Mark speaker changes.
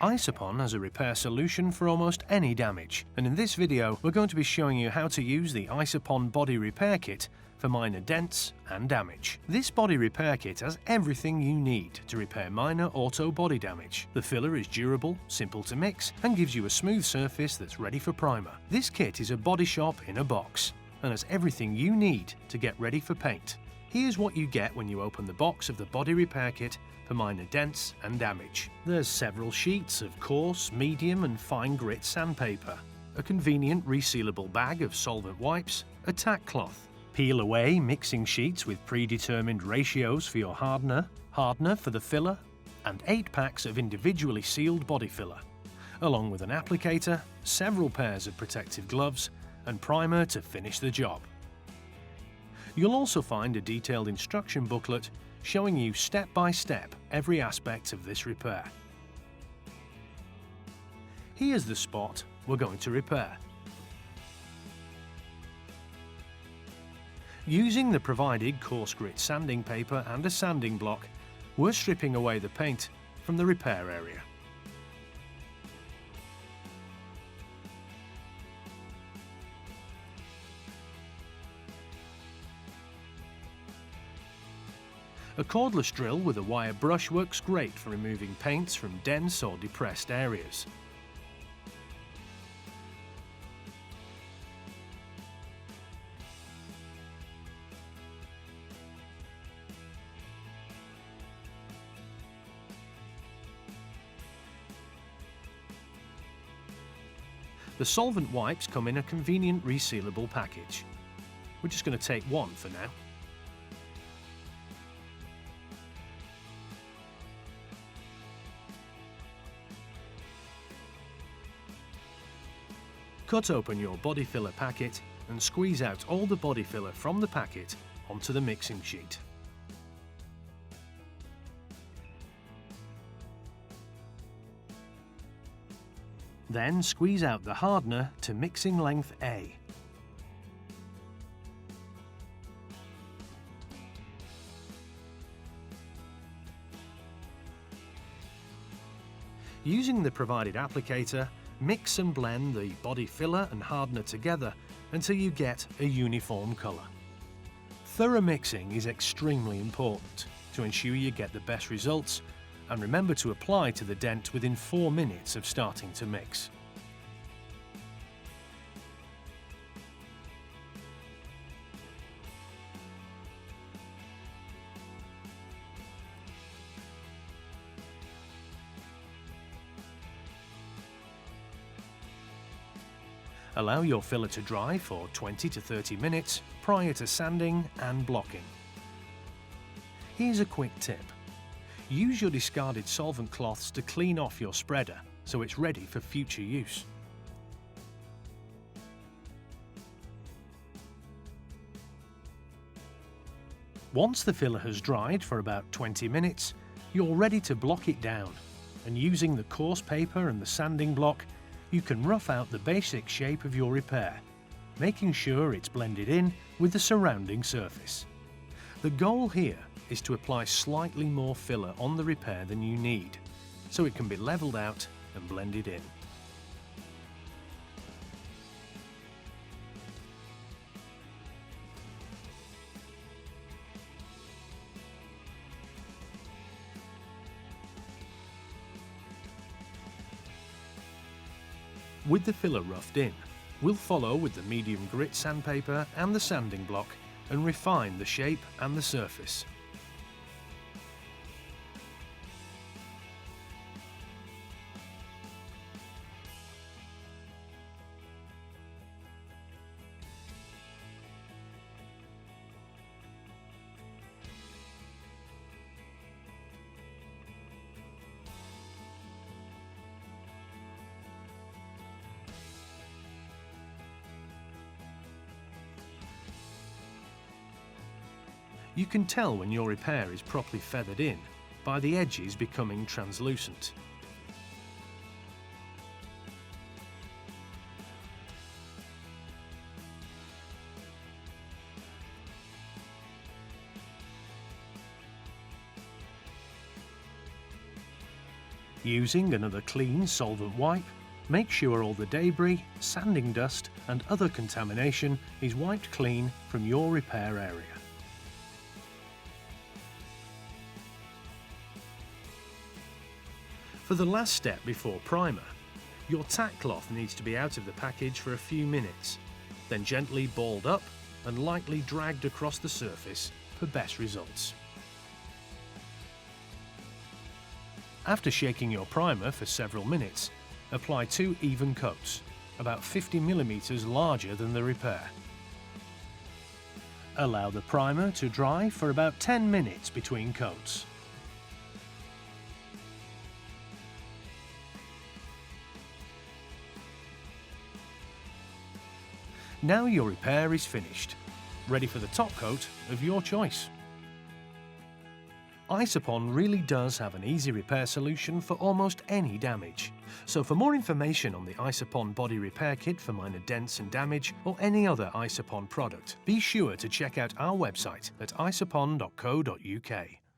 Speaker 1: Isopon has a repair solution for almost any damage, and in this video we're going to be showing you how to use the Isopon body repair kit for minor dents and damage. This body repair kit has everything you need to repair minor auto body damage. The filler is durable, simple to mix, and gives you a smooth surface that's ready for primer. This kit is a body shop in a box and has everything you need to get ready for paint. Here's what you get when you open the box of the body repair kit for minor dents and damage. There's several sheets of coarse, medium and fine grit sandpaper, a convenient resealable bag of solvent wipes, a tack cloth, peel away mixing sheets with predetermined ratios for your hardener for the filler, and 8 packs of individually sealed body filler, along with an applicator, several pairs of protective gloves and primer to finish the job. You'll also find a detailed instruction booklet showing you step by step every aspect of this repair. Here's the spot we're going to repair. Using the provided coarse grit sanding paper and a sanding block, we're stripping away the paint from the repair area. A cordless drill with a wire brush works great for removing paints from dense or depressed areas. The solvent wipes come in a convenient resealable package. We're just going to take one for now. Cut open your body filler packet and squeeze out all the body filler from the packet onto the mixing sheet. Then squeeze out the hardener to mixing length A. Using the provided applicator, mix and blend the body filler and hardener together until you get a uniform colour. Thorough mixing is extremely important to ensure you get the best results, and remember to apply to the dent within 4 minutes of starting to mix. Allow your filler to dry for 20 to 30 minutes prior to sanding and blocking. Here's a quick tip. Use your discarded solvent cloths to clean off your spreader so it's ready for future use. Once the filler has dried for about 20 minutes, you're ready to block it down, and using the coarse paper and the sanding block, you can rough out the basic shape of your repair, making sure it's blended in with the surrounding surface. The goal here is to apply slightly more filler on the repair than you need, so it can be levelled out and blended in. With the filler roughed in, we'll follow with the medium grit sandpaper and the sanding block and refine the shape and the surface. You can tell when your repair is properly feathered in by the edges becoming translucent. Using another clean solvent wipe, make sure all the debris, sanding dust and other contamination is wiped clean from your repair area. For the last step before primer, your tack cloth needs to be out of the package for a few minutes, then gently balled up and lightly dragged across the surface for best results. After shaking your primer for several minutes, apply 2 even coats, about 50 mm larger than the repair. Allow the primer to dry for about 10 minutes between coats. Now your repair is finished, ready for the top coat of your choice. Isopon really does have an easy repair solution for almost any damage. So for more information on the Isopon body repair kit for minor dents and damage, or any other Isopon product, be sure to check out our website at isopon.co.uk.